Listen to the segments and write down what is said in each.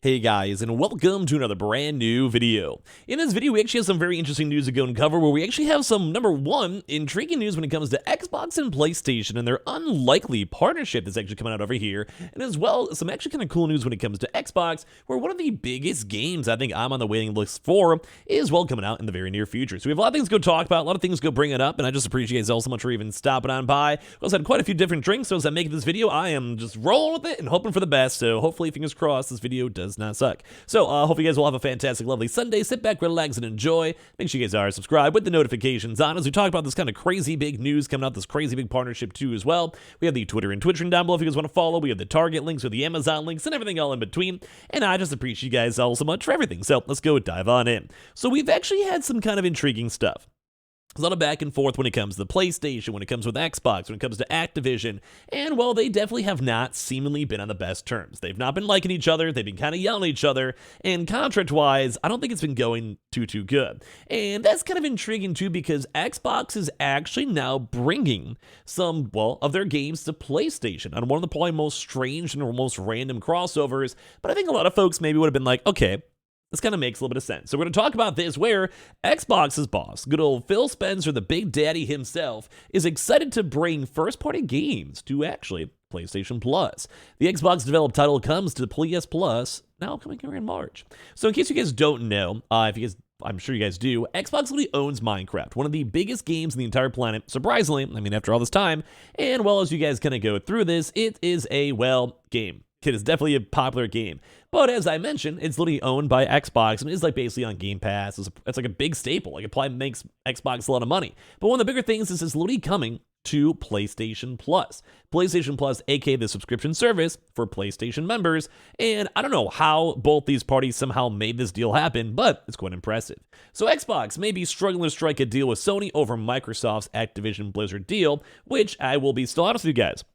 Hey guys, and welcome to another brand new video. In this video, we actually have some very interesting news to go and cover where we actually have some, number one, intriguing news when it comes to Xbox and PlayStation and their unlikely partnership that's actually coming out over here, and as well, some actually kind of cool news when it comes to Xbox, where one of the biggest games I think I'm on the waiting list for is, well, coming out in the very near future. So we have a lot of things to go talk about, a lot of things to go bring it up, and I just appreciate you guys all so much for even stopping on by. We also had quite a few different drinks, so as I'm making this video, I am just rolling with it and hoping for the best, so hopefully, fingers crossed, this video does not suck. So, hopefully you guys will have a fantastic, lovely Sunday. Sit back, relax, and enjoy. Make sure you guys are subscribed with the notifications on as we talk about this kind of crazy big news coming out, this crazy big partnership too as well. We have the Twitter and Twitch down below if you guys want to follow. We have the Target links with the Amazon links and everything all in between. And I just appreciate you guys all so much for everything. So, let's go dive on in. So, we've actually had some kind of intriguing stuff. There's a lot of back and forth when it comes to the PlayStation, when it comes with Xbox, when it comes to Activision, and well, they definitely have not seemingly been on the best terms. They've not been liking each other, they've been kind of yelling at each other, and contract-wise, I don't think it's been going too good. And that's kind of intriguing too because Xbox is actually now bringing some, well, of their games to PlayStation on one of the probably most strange and most random crossovers, but I think a lot of folks maybe would have been like, okay, this kind of makes a little bit of sense. So we're going to talk about this where Xbox's boss, good old Phil Spencer, the big daddy himself, is excited to bring first-party games to actually PlayStation Plus. The Xbox-developed title comes to PS Plus, now coming here in March. So in case you guys don't know, I'm sure you guys do, Xbox literally owns Minecraft, one of the biggest games on the entire planet, surprisingly, I mean, after all this time. And well, as you guys kind of go through this, it is a, well, game. It is definitely a popular game. But as I mentioned, it's literally owned by Xbox and is like basically on Game Pass. It's like a big staple. Like it probably makes Xbox a lot of money. But one of the bigger things is it's literally coming to PlayStation Plus. PlayStation Plus, aka the subscription service for PlayStation members. And I don't know how both these parties somehow made this deal happen, but it's quite impressive. So Xbox may be struggling to strike a deal with Sony over Microsoft's Activision Blizzard deal, which I will be still honest with you guys.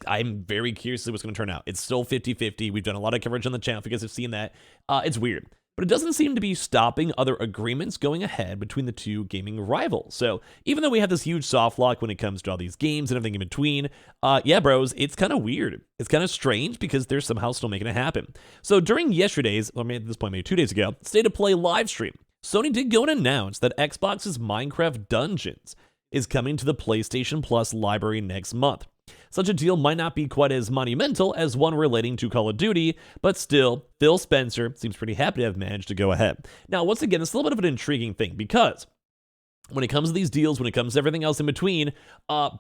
I'm very curious to see what's going to turn out. It's still 50-50. We've done a lot of coverage on the channel if you guys have seen that. It's weird. But it doesn't seem to be stopping other agreements going ahead between the two gaming rivals. So even though we have this huge soft lock when it comes to all these games and everything in between, yeah, bros, it's kind of weird. It's kind of strange because they're somehow still making it happen. So during yesterday's, or maybe at this point, maybe 2 days ago, State of Play live stream, Sony did go and announce that Xbox's Minecraft Dungeons is coming to the PlayStation Plus library next month. Such a deal might not be quite as monumental as one relating to Call of Duty, but still, Phil Spencer seems pretty happy to have managed to go ahead. Now, once again, it's a little bit of an intriguing thing because when it comes to these deals, when it comes to everything else in between,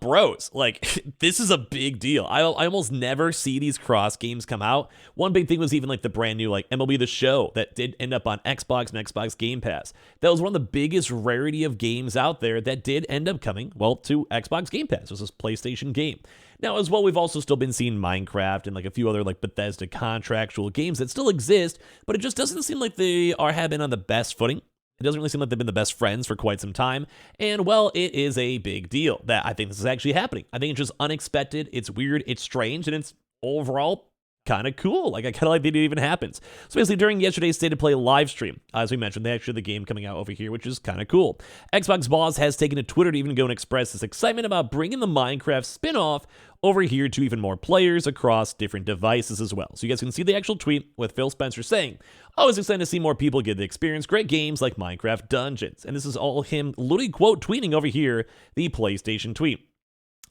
bros, like, this is a big deal. I almost never see these cross games come out. One big thing was even like the brand new like MLB The Show that did end up on Xbox and Xbox Game Pass. That was one of the biggest rarity of games out there that did end up coming, well, to Xbox Game Pass. It was this PlayStation game. Now, as well, we've also still been seeing Minecraft and like a few other like Bethesda contractual games that still exist, but it just doesn't seem like they have been on the best footing. It doesn't really seem like they've been the best friends for quite some time. And, well, it is a big deal that I think this is actually happening. I think it's just unexpected. It's weird. It's strange. And it's overall kind of cool. Like, I kind of like that it even happens. So, basically, during yesterday's State of Play live stream, as we mentioned, they actually have the game coming out over here, which is kind of cool. Xbox boss has taken to Twitter to even go and express this excitement about bringing the Minecraft spin-off over here to even more players across different devices as well. So you guys can see the actual tweet with Phil Spencer saying, "I was excited to see more people get to experience great games like Minecraft Dungeons." And this is all him literally quote tweeting over here the PlayStation tweet,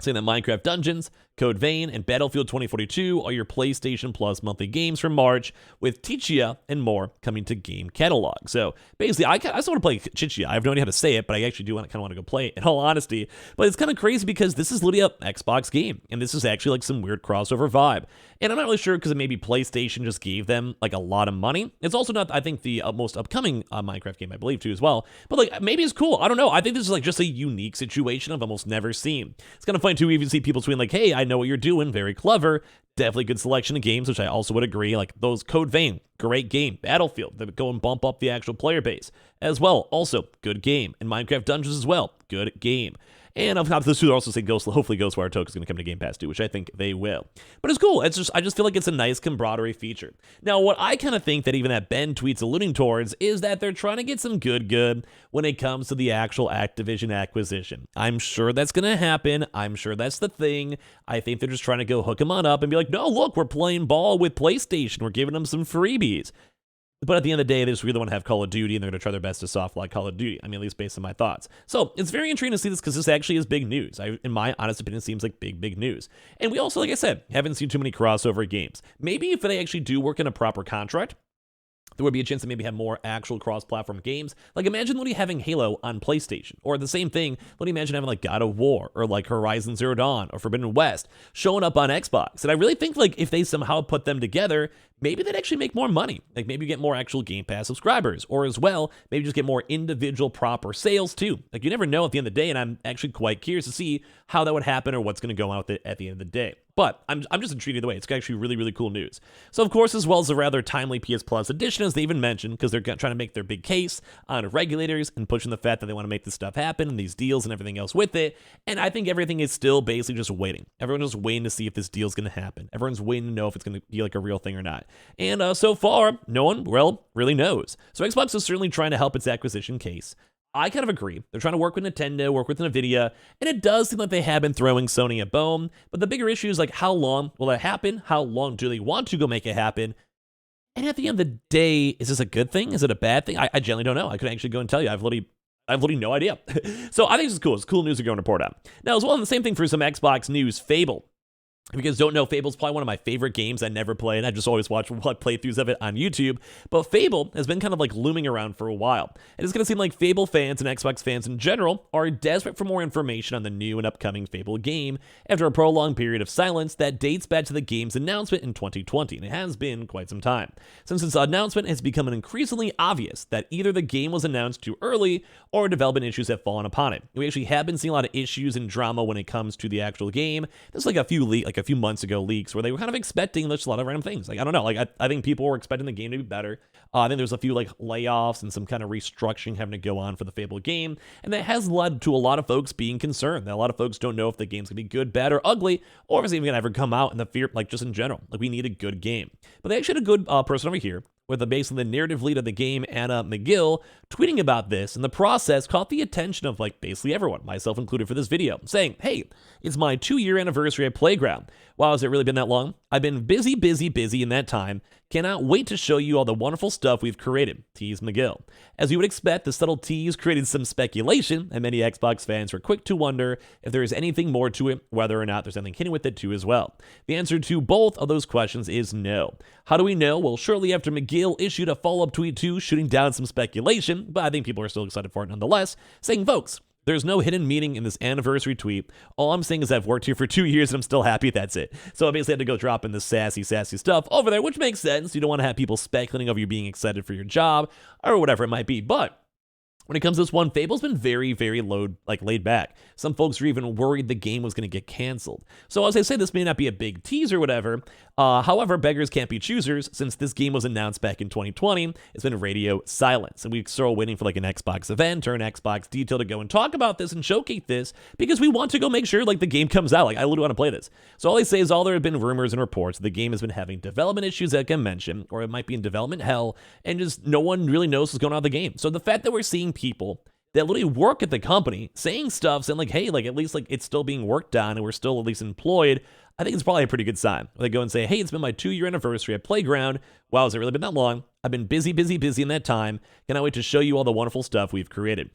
saying that Minecraft Dungeons, Code Vein, and Battlefield 2042 are your PlayStation Plus monthly games for March, with Chichia and more coming to game catalog. So basically, I still want to play Chichia. I have no idea how to say it, but I actually do kind of want to go play it in all honesty. But it's kind of crazy because this is literally an Xbox game, and this is actually like some weird crossover vibe. And I'm not really sure because maybe PlayStation just gave them like a lot of money. It's also not, I think, the most upcoming Minecraft game, I believe, too, as well. But like maybe it's cool. I don't know. I think this is like just a unique situation I've almost never seen. It's kind of funny too. We even see people tweeting like, "Hey, I know what you're doing. Very clever." Definitely good selection of games, which I also would agree. Like those Code Vein, great game. Battlefield, that go and bump up the actual player base as well. Also, good game. And Minecraft Dungeons as well, good game. And of course, this would also say hopefully Ghostwire Tokyo is going to come to Game Pass too, which I think they will. But it's cool. I just feel like it's a nice camaraderie feature. Now, what I kind of think that even that Ben tweets alluding towards is that they're trying to get some good when it comes to the actual Activision acquisition. I'm sure that's going to happen. I'm sure that's the thing. I think they're just trying to go hook them on up and be like, no, look, we're playing ball with PlayStation. We're giving them some freebies. But at the end of the day, they just really want to have Call of Duty, and they're going to try their best to soft lock Call of Duty. I mean, at least based on my thoughts. So it's very intriguing to see this because this actually is big news. In my honest opinion, it seems like big news. And we also, like I said, haven't seen too many crossover games. Maybe if they actually do work in a proper contract, there would be a chance to maybe have more actual cross-platform games. Like, imagine literally having Halo on PlayStation. Or the same thing, literally imagine having, like, God of War, or, like, Horizon Zero Dawn, or Forbidden West showing up on Xbox. And I really think, like, if they somehow put them together, maybe they'd actually make more money. Like, maybe get more actual Game Pass subscribers. Or as well, maybe just get more individual proper sales, too. Like, you never know at the end of the day, and I'm actually quite curious to see how that would happen or what's going to go on with it at the end of the day. But I'm just intrigued either way. It's actually really cool news. So, of course, as well as the rather timely PS Plus edition, as they even mentioned, because they're trying to make their big case on regulators and pushing the fact that they want to make this stuff happen and these deals and everything else with it. And I think everything is still basically just waiting. Everyone's just waiting to see if this deal's going to happen. Everyone's waiting to know if it's going to be like a real thing or not. And so far, no one, really knows. So Xbox is certainly trying to help its acquisition case. I kind of agree. They're trying to work with Nintendo, work with NVIDIA, and it does seem like they have been throwing Sony a bone. But the bigger issue is, like, how long will it happen? How long do they want to go make it happen? And at the end of the day, is this a good thing? Is it a bad thing? I genuinely don't know. I couldn't actually go and tell you. I've literally no idea. So I think this is cool. It's cool news to go and report on. Now, as well, and the same thing for some Xbox news, Fable. If you guys don't know, Fable's probably one of my favorite games I never played. I just always watch playthroughs of it on YouTube. But Fable has been kind of like looming around for a while. And it's going to seem like Fable fans and Xbox fans in general are desperate for more information on the new and upcoming Fable game after a prolonged period of silence that dates back to the game's announcement in 2020. And it has been quite some time. Since its announcement, it has become increasingly obvious that either the game was announced too early or development issues have fallen upon it. We actually have been seeing a lot of issues and drama when it comes to the actual game. There's like a few months ago leaks where they were kind of expecting just a lot of random things. Like, I don't know, like I think people were expecting the game to be better. I think there's a few like layoffs and some kind of restructuring having to go on for the Fable game, and that has led to a lot of folks being concerned that a lot of folks don't know if the game's gonna be good, bad, or ugly, or if it's even gonna ever come out. And the fear, like, just in general, like, we need a good game. But they actually had a good person over here with basically the narrative lead of the game, Anna McGill, tweeting about this, and the process caught the attention of like basically everyone, myself included, for this video, saying, "Hey, it's my 2-year anniversary at Playground. Wow, has it really been that long? I've been busy in that time. Cannot wait to show you all the wonderful stuff we've created," teased McGill. As you would expect, the subtle tease created some speculation, and many Xbox fans were quick to wonder if there is anything more to it, whether or not there's anything hidden with it too as well. The answer to both of those questions is no. How do we know? Well, shortly after McGill issued a follow-up tweet too, shooting down some speculation, but I think people are still excited for it nonetheless, saying, "Folks, there's no hidden meaning in this anniversary tweet. All I'm saying is I've worked here for 2 years and I'm still happy. That's it." So I basically had to go drop in this sassy stuff over there, which makes sense. You don't want to have people speculating over you being excited for your job or whatever it might be. But when it comes to this one, Fable's been very laid back. Some folks were even worried the game was going to get canceled. So as I say, this may not be a big tease or whatever. However, beggars can't be choosers. Since this game was announced back in 2020, it's been radio silence. And we're still waiting for like an Xbox event or an Xbox detail to go and talk about this and showcase this because we want to go make sure like the game comes out. Like, I literally want to play this. So all they say is there have been rumors and reports that the game has been having development issues, like I mentioned, or it might be in development hell, and just no one really knows what's going on with the game. So the fact that we're seeing people that literally work at the company saying stuff, saying like, hey, like at least like it's still being worked on and we're still at least employed, I think it's probably a pretty good sign. They go and say, "Hey, it's been my 2-year anniversary at Playground. Wow, has it really been that long? I've been busy in that time. Cannot wait to show you all the wonderful stuff we've created."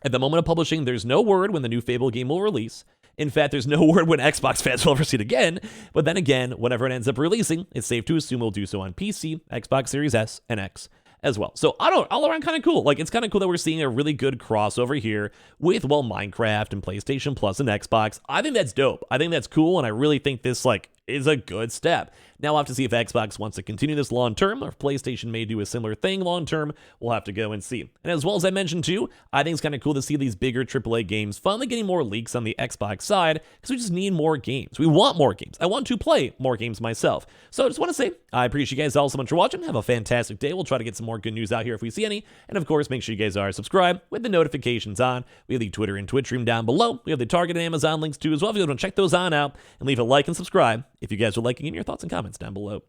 At the moment of publishing, there's no word when the new Fable game will release. In fact, there's no word when Xbox fans will ever see it again. But then again, whenever it ends up releasing, it's safe to assume we'll do so on PC, Xbox Series S, and X as well. So all around kind of cool. Like, it's kind of cool that we're seeing a really good crossover here with, well, Minecraft and PlayStation Plus and Xbox. I think that's dope. I think that's cool, and I really think this like is a good step. Now we'll have to see if Xbox wants to continue this long term, or if PlayStation may do a similar thing long term. We'll have to go and see. And as well as I mentioned too, I think it's kind of cool to see these bigger AAA games finally getting more leaks on the Xbox side, because we just need more games. We want more games. I want to play more games myself. So I just want to say, I appreciate you guys all so much for watching. Have a fantastic day. We'll try to get some more good news out here if we see any. And of course, make sure you guys are subscribed with the notifications on. We have the Twitter and Twitch stream down below. We have the Target and Amazon links too as well. If you want to check those on out, and leave a like and subscribe if you guys would like, and give me your thoughts and comments down below.